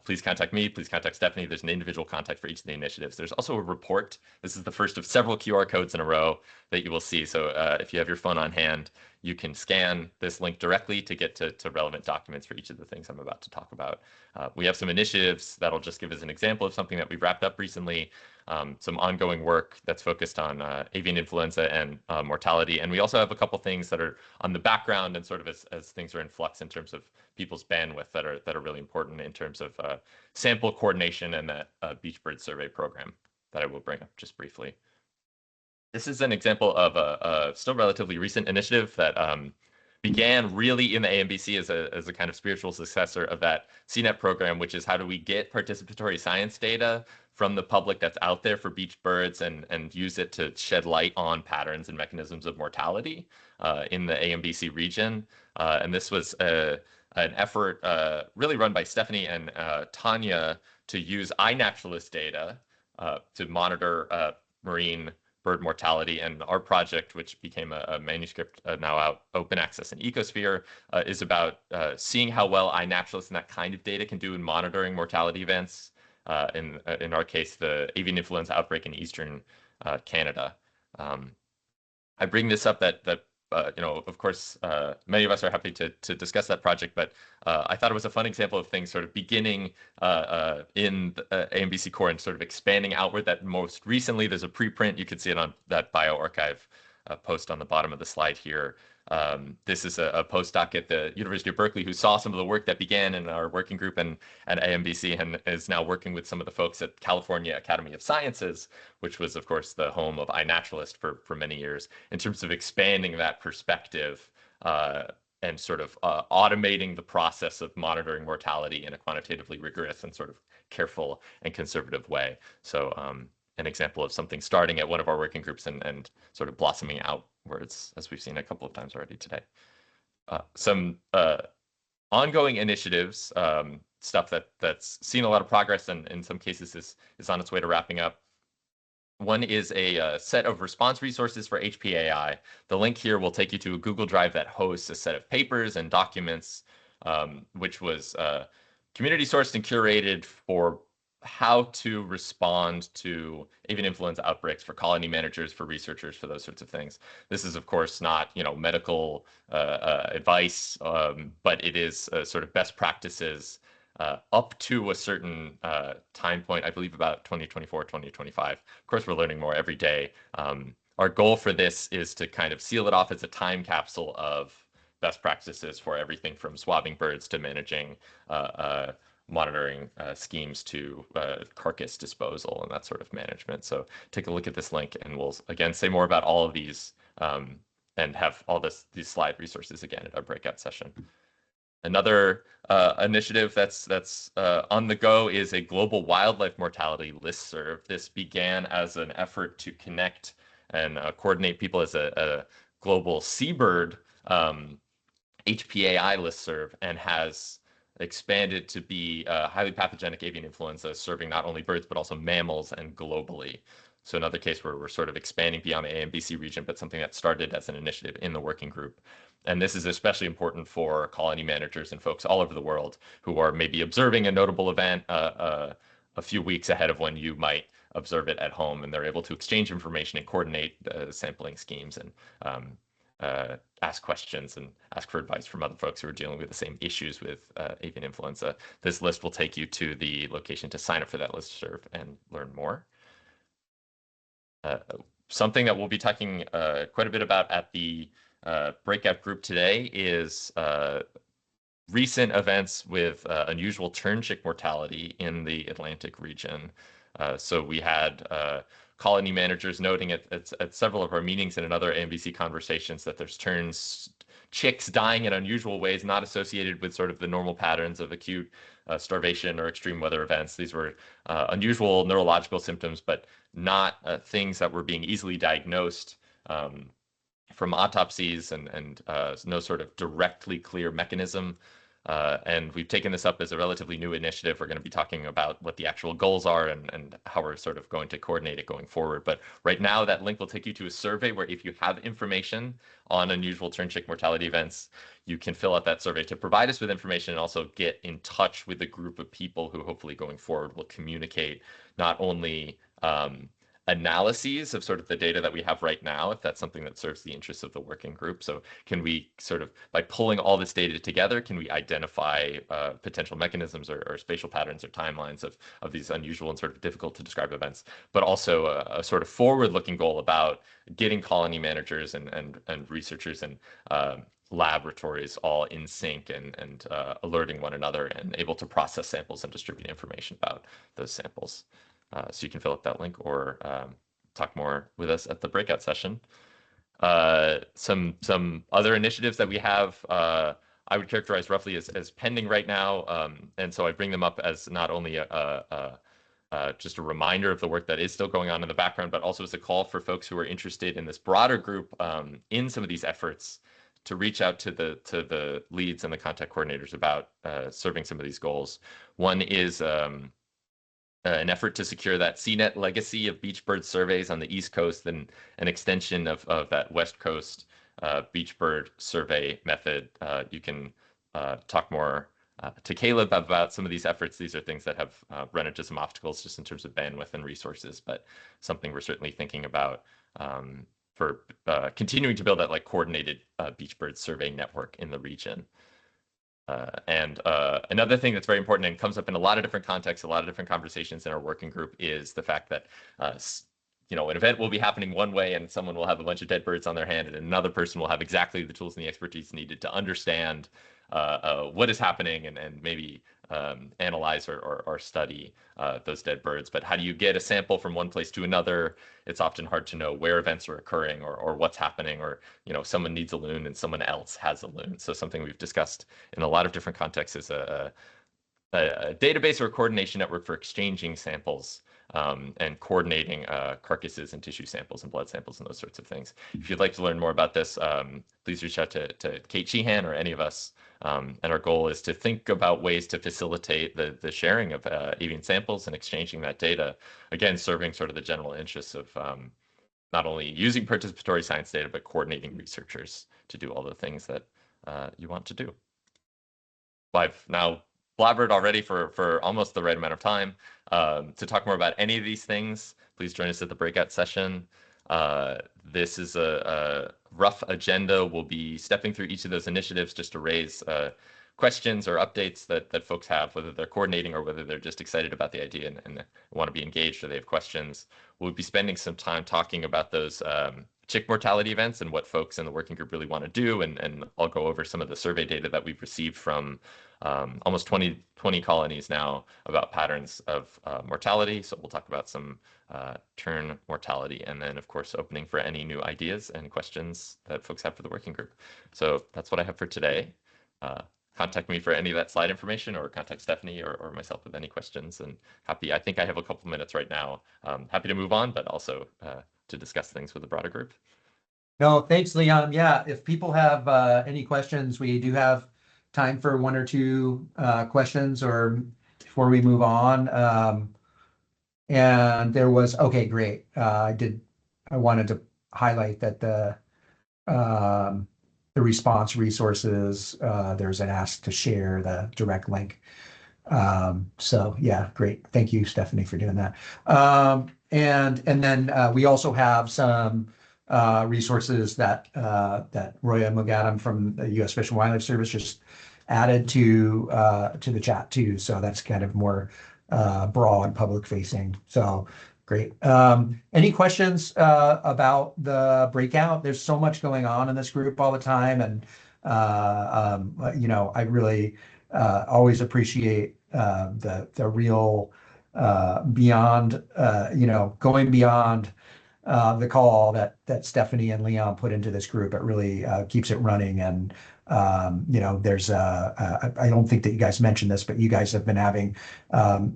please contact me. Please contact Stephanie. There's an individual contact for each of the initiatives. There's also a report. This is the first of several QR codes in a row that you will see. So if you have your phone on hand, you can scan this link directly to get to relevant documents for each of the things I'm about to talk about. We have some initiatives that'll just give us an example of something that we've wrapped up recently. Some ongoing work that's focused on avian influenza and mortality. And we also have a couple things that are on the background and sort of as things are in flux in terms of people's bandwidth that are really important in terms of sample coordination and that beach bird survey program that I will bring up just briefly. This is an example of a still relatively recent initiative that began really in the AMBC as a kind of spiritual successor of that CNET program, which is how do we get participatory science data from the public that's out there for beach birds and use it to shed light on patterns and mechanisms of mortality in the AMBC region. And this was an effort really run by Stephanie and Tanya to use iNaturalist data to monitor marine bird mortality. And our project, which became a manuscript now out, Open Access and Ecosphere, is about seeing how well iNaturalist and that kind of data can do in monitoring mortality events. In our case, the avian influenza outbreak in eastern Canada. I bring this up that of course, many of us are happy to discuss that project, but I thought it was a fun example of things sort of beginning in the AMBC core and sort of expanding outward. That most recently, there's a preprint. You can see it on that bioRxiv post on the bottom of the slide here. This is a postdoc at the University of Berkeley who saw some of the work that began in our working group and AMBC and is now working with some of the folks at California Academy of Sciences, which was, of course, the home of iNaturalist for many years, in terms of expanding that perspective and sort of automating the process of monitoring mortality in a quantitatively rigorous and sort of careful and conservative way. So an example of something starting at one of our working groups and sort of blossoming outwards, as we've seen a couple of times already today. Some ongoing initiatives, stuff that's seen a lot of progress and in some cases is on its way to wrapping up. One is a set of response resources for HPAI. The link here will take you to a Google Drive that hosts a set of papers and documents, which was community sourced and curated for how to respond to avian influenza outbreaks for colony managers, for researchers, for those sorts of things. This is, of course, not medical advice, but it is sort of best practices up to a certain time point, I believe about 2024, 2025. Of course, we're learning more every day. Our goal for this is to kind of seal it off as a time capsule of best practices for everything from swabbing birds to managing monitoring schemes to carcass disposal and that sort of management. So take a look at this link and we'll again say more about all of these and have all these slide resources again at our breakout session. Another initiative that's on the go is a global wildlife mortality listserv. This began as an effort to connect and coordinate people as a global Seabird HPAI listserv and has expanded to be highly pathogenic avian influenza, serving not only birds, but also mammals and globally. So another case where we're sort of expanding beyond the AMBC region, but something that started as an initiative in the working group. And this is especially important for colony managers and folks all over the world who are maybe observing a notable event a few weeks ahead of when you might observe it at home, and they're able to exchange information and coordinate sampling schemes and ask questions and ask for advice from other folks who are dealing with the same issues with avian influenza. This list will take you to the location to sign up for that listserv and learn more. Something that we'll be talking quite a bit about at the breakout group today is recent events with unusual turnchick mortality in the Atlantic region. So we had colony managers noting at several of our meetings and in other AMBC conversations that there's chicks dying in unusual ways, not associated with sort of the normal patterns of acute starvation or extreme weather events. These were unusual neurological symptoms, but not things that were being easily diagnosed from autopsies, and no sort of directly clear mechanism. And we've taken this up as a relatively new initiative. We're going to be talking about what the actual goals are and how we're sort of going to coordinate it going forward. But right now, that link will take you to a survey where if you have information on unusual turnchick mortality events, you can fill out that survey to provide us with information and also get in touch with a group of people who hopefully going forward will communicate not only analyses of sort of the data that we have right now, if that's something that serves the interests of the working group. So can we sort of, by pulling all this data together, can we identify potential mechanisms or spatial patterns or timelines of these unusual and sort of difficult to describe events, but also a sort of forward-looking goal about getting colony managers and researchers and laboratories all in sync and alerting one another and able to process samples and distribute information about those samples. So you can fill out that link or talk more with us at the breakout session. Some other initiatives that we have, I would characterize roughly as pending right now. And so I bring them up as not only just a reminder of the work that is still going on in the background, but also as a call for folks who are interested in this broader group in some of these efforts to reach out to the leads and the contact coordinators about serving some of these goals. One is an effort to secure that CNET legacy of beach bird surveys on the East Coast, and an extension of that West Coast beach bird survey method. You can talk more to Caleb about some of these efforts. These are things that have run into some obstacles just in terms of bandwidth and resources, but something we're certainly thinking about for continuing to build that like coordinated beach bird survey network in the region. And another thing that's very important and comes up in a lot of different contexts, a lot of different conversations in our working group, is the fact that an event will be happening one way and someone will have a bunch of dead birds on their hand, and another person will have exactly the tools and the expertise needed to understand what is happening and maybe analyze or study those dead birds. But how do you get a sample from one place to another? It's often hard to know where events are occurring or what's happening, or someone needs a loon and someone else has a loon. So something we've discussed in a lot of different contexts is a database or a coordination network for exchanging samples and coordinating carcasses and tissue samples and blood samples and those sorts of things. If you'd like to learn more about this, please reach out to Kate Sheehan or any of us. And our goal is to think about ways to facilitate the sharing of avian samples and exchanging that data, again, serving sort of the general interests of not only using participatory science data, but coordinating researchers to do all the things that you want to do. I've now blabbered already for almost the right amount of time. To talk more about any of these things, please join us at the breakout session. This is a rough agenda. We'll be stepping through each of those initiatives just to raise questions or updates that folks have, whether they're coordinating or whether they're just excited about the idea and want to be engaged or they have questions. We'll be spending some time talking about those chick mortality events and what folks in the working group really want to do. And I'll go over some of the survey data that we've received from almost 20 colonies now about patterns of mortality. So we'll talk about some tern mortality, and then of course opening for any new ideas and questions that folks have for the working group. So that's what I have for today. Contact me for any of that slide information, or contact Stephanie or myself with any questions. And I think I have a couple minutes right now. Happy to move on, but also to discuss things with the broader group. No, thanks, Leon. Yeah, if people have any questions, we do have time for one or two questions or before we move on. And there was, okay, great. I wanted to highlight that the response resources, there's an ask to share the direct link. So yeah, great. Thank you, Stephanie, for doing that. And then we also have some resources that Roya Mogadam from the U.S. Fish and Wildlife Service just added to the chat too. So that's kind of more broad, public facing. So great. Any questions about the breakout? There's so much going on in this group all the time, and I really always appreciate the real beyond, going beyond the call that Stephanie and Leon put into this group. It really keeps it running. And there's I don't think that you guys mentioned this, but you guys have been having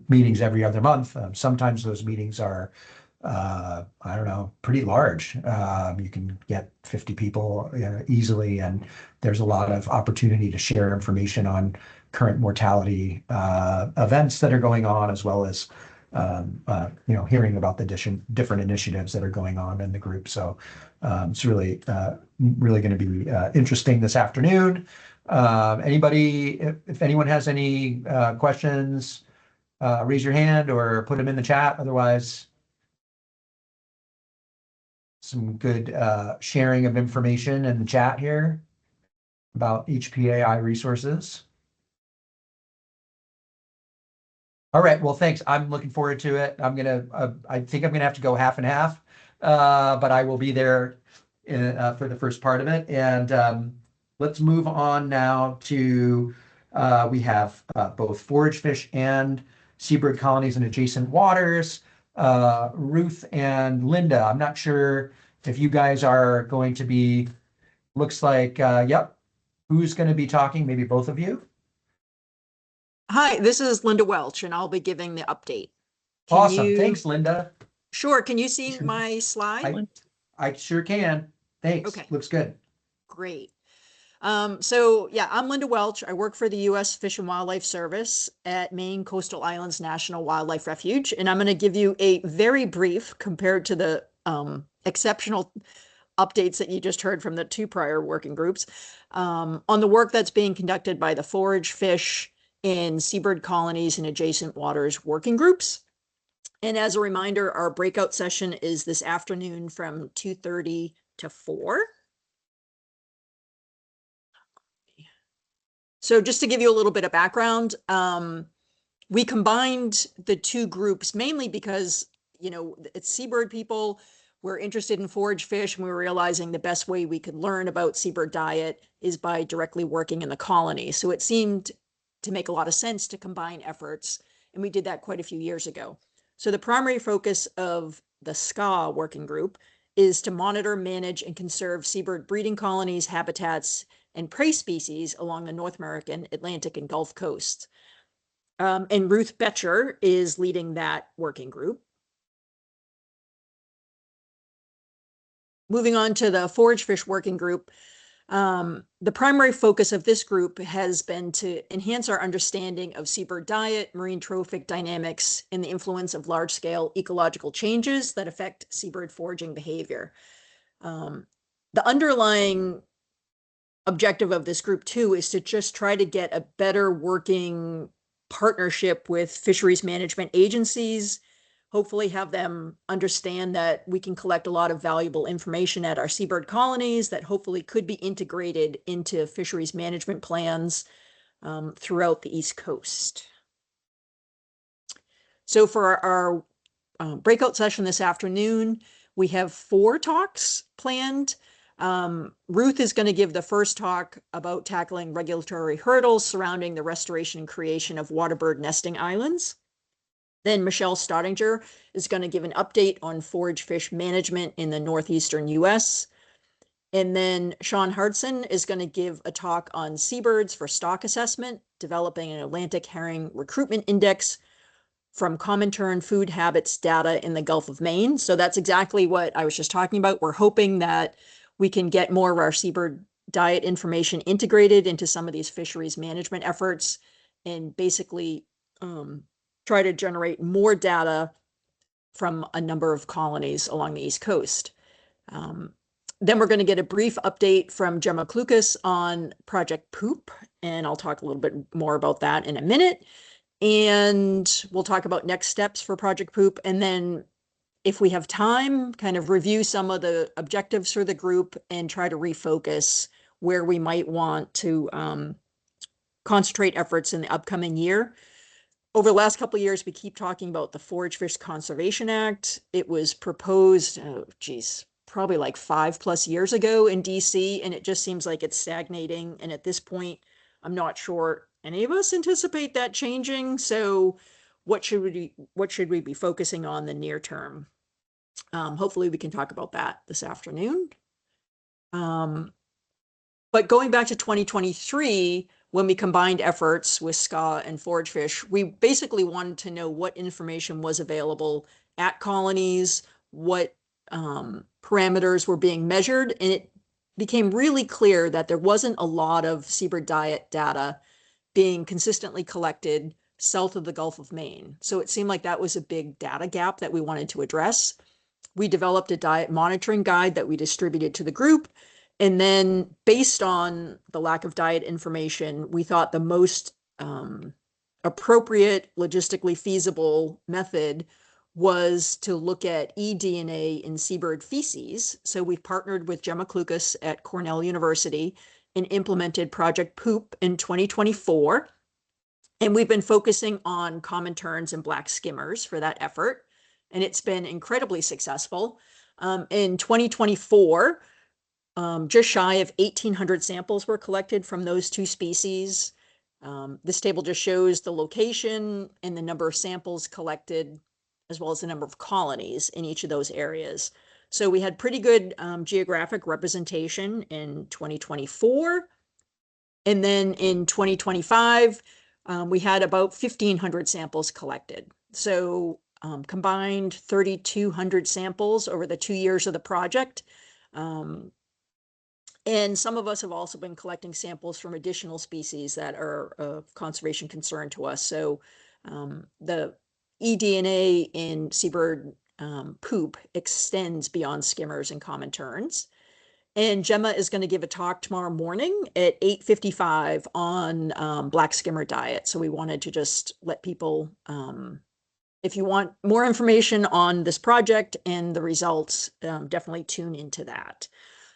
meetings every other month. Sometimes those meetings are I don't know, pretty large. You can get 50 people easily, and there's a lot of opportunity to share information on current mortality events that are going on, as well as hearing about the different initiatives that are going on in the group. So it's really going to be interesting this afternoon. Anybody, if anyone has any questions, raise your hand or put them in the chat. Otherwise, some good sharing of information in the chat here about HPAI resources. All right, well, thanks. I'm looking forward to it. I think I'm gonna have to go half and half, but I will be there for the first part of it. And let's move on now to, we have both forage fish and seabird colonies in adjacent waters. Ruth and Linda, I'm not sure if you guys are going to be, looks like, yep. Who's going to be talking? Maybe both of you? Hi, this is Linda Welch, and I'll be giving the update. Awesome. Thanks, Linda. Sure. Can you see my slide? I sure can. Thanks. Okay. Looks good. Great. So yeah, I'm Linda Welch. I work for the U.S. Fish and Wildlife Service at Maine Coastal Islands National Wildlife Refuge, and I'm going to give you a very brief compared to the exceptional updates that you just heard from the two prior working groups on the work that's being conducted by the forage fish in seabird colonies and adjacent waters working groups. And as a reminder, our breakout session is this afternoon from 2:30 to 4. So just to give you a little bit of background, we combined the two groups mainly because, it's seabird people. We're interested in forage fish, and we were realizing the best way we could learn about seabird diet is by directly working in the colony. So it seemed to make a lot of sense to combine efforts, and we did that quite a few years ago. So the primary focus of the SCAW working group is to monitor, manage, and conserve seabird breeding colonies, habitats, and prey species along the North American, Atlantic, and Gulf coasts. And Ruth Betcher is leading that working group. Moving on to the forage fish working group, the primary focus of this group has been to enhance our understanding of seabird diet, marine trophic dynamics, and the influence of large-scale ecological changes that affect seabird foraging behavior. The underlying objective of this group too is to just try to get a better working partnership with fisheries management agencies, hopefully have them understand that we can collect a lot of valuable information at our seabird colonies that hopefully could be integrated into fisheries management plans throughout the East Coast. So for our breakout session this afternoon, we have 4 talks planned. Ruth is going to give the first talk about tackling regulatory hurdles surrounding the restoration and creation of waterbird nesting islands. Then Michelle Stottinger is going to give an update on forage fish management in the northeastern U.S. And then Sean Hardson is going to give a talk on seabirds for stock assessment, developing an Atlantic herring recruitment index from Comintern food habits data in the Gulf of Maine. So that's exactly what I was just talking about. We're hoping that we can get more of our seabird diet information integrated into some of these fisheries management efforts and basically try to generate more data from a number of colonies along the East Coast. Then we're going to get a brief update from Gemma Klukas on Project Poop, and I'll talk a little bit more about that in a minute. And we'll talk about next steps for Project Poop, and then if we have time, kind of review some of the objectives for the group and try to refocus where we might want to concentrate efforts in the upcoming year. Over the last couple of years, we keep talking about the Forage Fish Conservation Act. It was proposed, probably like 5+ years ago in DC, and it just seems like it's stagnating. And at this point, I'm not sure any of us anticipate that changing. So what should we be focusing on the near term? Hopefully we can talk about that this afternoon. But going back to 2023, when we combined efforts with SCAW and Forage Fish, we basically wanted to know what information was available at Colonies, what parameters were being measured, and it became really clear that there wasn't a lot of seabird diet data being consistently collected south of the Gulf of Maine. So it seemed like that was a big data gap that we wanted to address. We developed a diet monitoring guide that we distributed to the group. And then based on the lack of diet information, we thought the most appropriate, logistically feasible method was to look at eDNA in seabird feces. So we partnered with Gemma Klukas at Cornell University and implemented Project Poop in 2024. And we've been focusing on common terns and black skimmers for that effort. And it's been incredibly successful. In 2024, just shy of 1,800 samples were collected from those two species. This table just shows the location and the number of samples collected, as well as the number of colonies in each of those areas. So we had pretty good geographic representation in 2024. And then in 2025, we had about 1,500 samples collected. So combined 3,200 samples over the 2 years of the project. And some of us have also been collecting samples from additional species that are of conservation concern to us. So the eDNA in seabird poop extends beyond skimmers and common terns. And Gemma is going to give a talk tomorrow morning at 8:55 on black skimmer diet. So we wanted to just let people, if you want more information on this project and the results, definitely tune into that.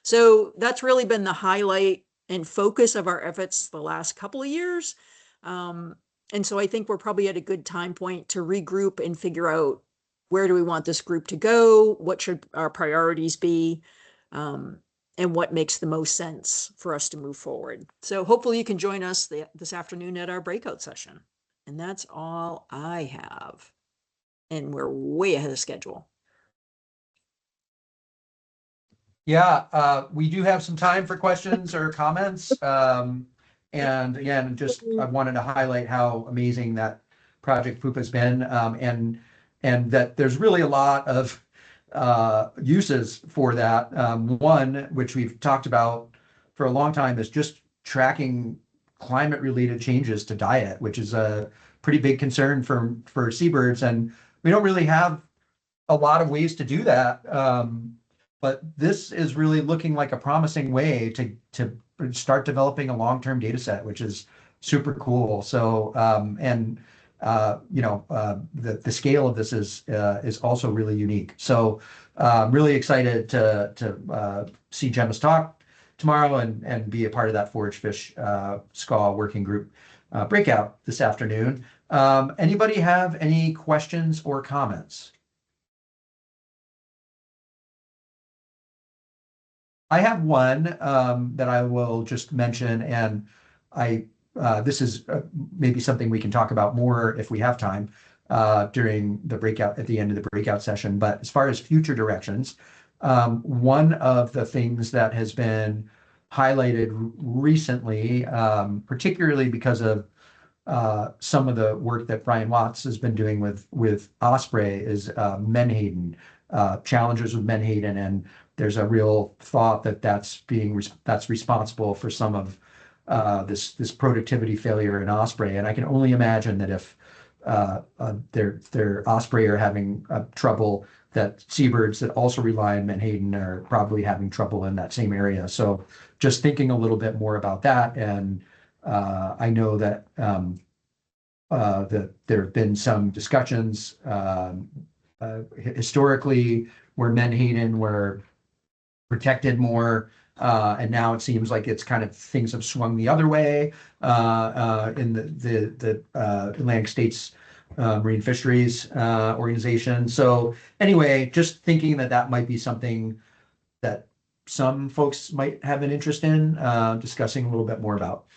So that's really been the highlight and focus of our efforts the last couple of years. And so I think we're probably at a good time point to regroup and figure out where do we want this group to go? What should our priorities be? And what makes the most sense for us to move forward. So hopefully you can join us this afternoon at our breakout session. And that's all I have. And we're way ahead of schedule. Yeah, we do have some time for questions or comments. And again, just I wanted to highlight how amazing that Project Poop has been, and that there's really a lot of uses for that. One, which we've talked about for a long time, is just tracking climate-related changes to diet, which is a pretty big concern for seabirds, and we don't really have a lot of ways to do that. But this is really looking like a promising way to start developing a long-term data set, which is super cool. So, the scale of this is also really unique. So, really excited to see Gemma's talk tomorrow and be a part of that Forage Fish SCAW working group breakout this afternoon. Anybody have any questions or comments? I have one that I will just mention, and this is maybe something we can talk about more if we have time during the breakout at the end of the breakout session. But as far as future directions, one of the things that has been highlighted recently, particularly because of some of the work that Brian Watts has been doing with Osprey, is menhaden, challenges with menhaden, and there's a real thought that that's responsible for some of this productivity failure in Osprey. And I can only imagine that if their Osprey are having trouble, that seabirds that also rely on menhaden are probably having trouble in that same area. So just thinking a little bit more about that. And I know that there have been some discussions historically where menhaden were protected more, and now it seems like it's kind of things have swung the other way in the Atlantic States Marine Fisheries Organization. So anyway, just thinking that might be something that some folks might have an interest in discussing a little bit more about.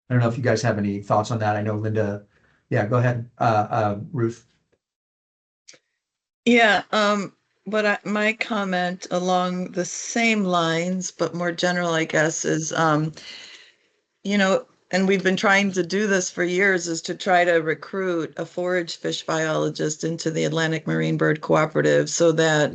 I don't know if you guys have any thoughts on that. I know Linda. Yeah, go ahead, Ruth. Yeah, my comment along the same lines, but more general, I guess, is, and we've been trying to do this for years, is to try to recruit a forage fish biologist into the Atlantic Marine Bird Cooperative so that,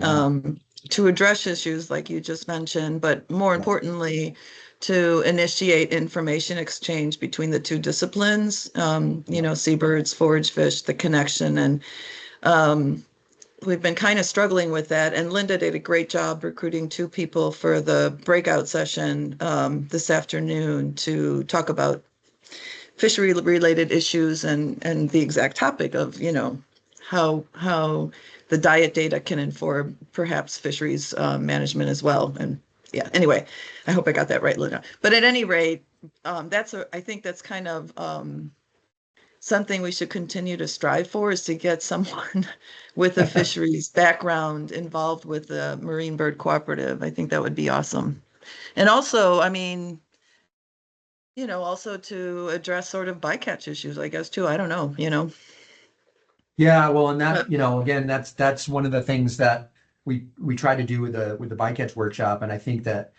to address issues like you just mentioned, but more importantly, to initiate information exchange between the two disciplines, seabirds, forage fish, the connection, and we've been kind of struggling with that. And Linda did a great job recruiting 2 people for the breakout session this afternoon to talk about fishery related issues and the exact topic of, how the diet data can inform perhaps fisheries management as well. And yeah, anyway, I hope I got that right, Linda. But at any rate, I think that's kind of something we should continue to strive for, is to get someone with a fisheries background involved with the Marine Bird Cooperative. I think that would be awesome. And also, I mean, also to address sort of bycatch issues, I guess, too. I don't know, Yeah, well, and that, again, that's one of the things that we try to do with the bycatch workshop. And I think that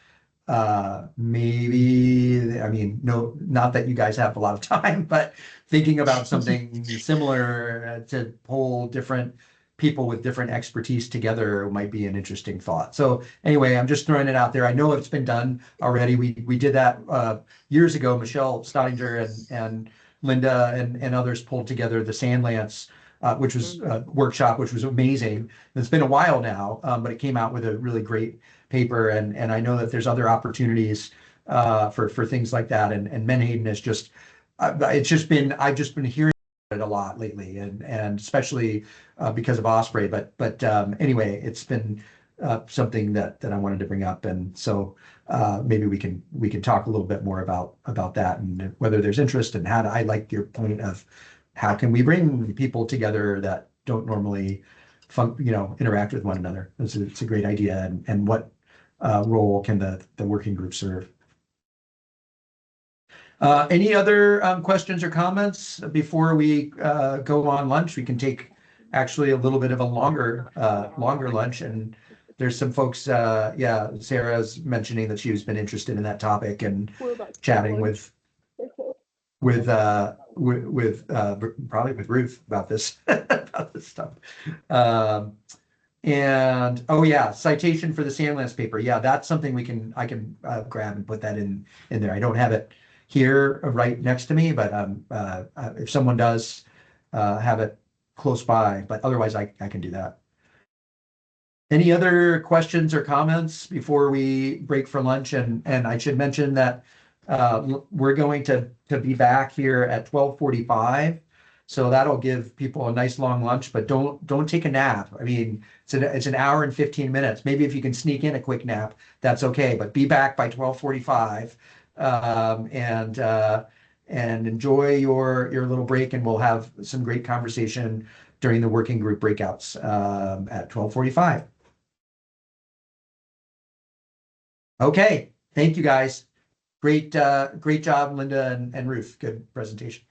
maybe, I mean, no, not that you guys have a lot of time, but thinking about something similar to pull different people with different expertise together might be an interesting thought. So anyway, I'm just throwing it out there. I know it's been done already. We did that years ago. Michelle Stottinger and Linda and others pulled together the Sandlance, which was a workshop, which was amazing. It's been a while now, but it came out with a really great paper, and I know that there's other opportunities for things like that. And Menhaden is just I've just been hearing it a lot lately, and especially because of Osprey. But anyway, it's been something that I wanted to bring up, and so maybe we can talk a little bit more about that, and whether there's interest, and how I like your point of how can we bring people together that don't normally interact with one another. It's a great idea, and what role can the working group serve? Any other questions or comments before we go on lunch? We can take actually a little bit of a longer lunch, and there's some folks. Sarah's mentioning that she's been interested in that topic and chatting with probably with Ruth about this about this stuff. And oh yeah, citation for the Sandlance paper. Yeah, that's something I can grab and put that in there. I don't have it here right next to me, but if someone does have it close by, but otherwise I can do that. Any other questions or comments before we break for lunch? And I should mention that we're going to be back here at 12:45. So that'll give people a nice long lunch, but don't take a nap. I mean, it's an hour and 15 minutes. Maybe if you can sneak in a quick nap, that's okay. But be back by 12:45, and enjoy your little break, and we'll have some great conversation during the working group breakouts at 12:45. Okay, thank you guys. Great job, Linda and Ruth. Good presentation.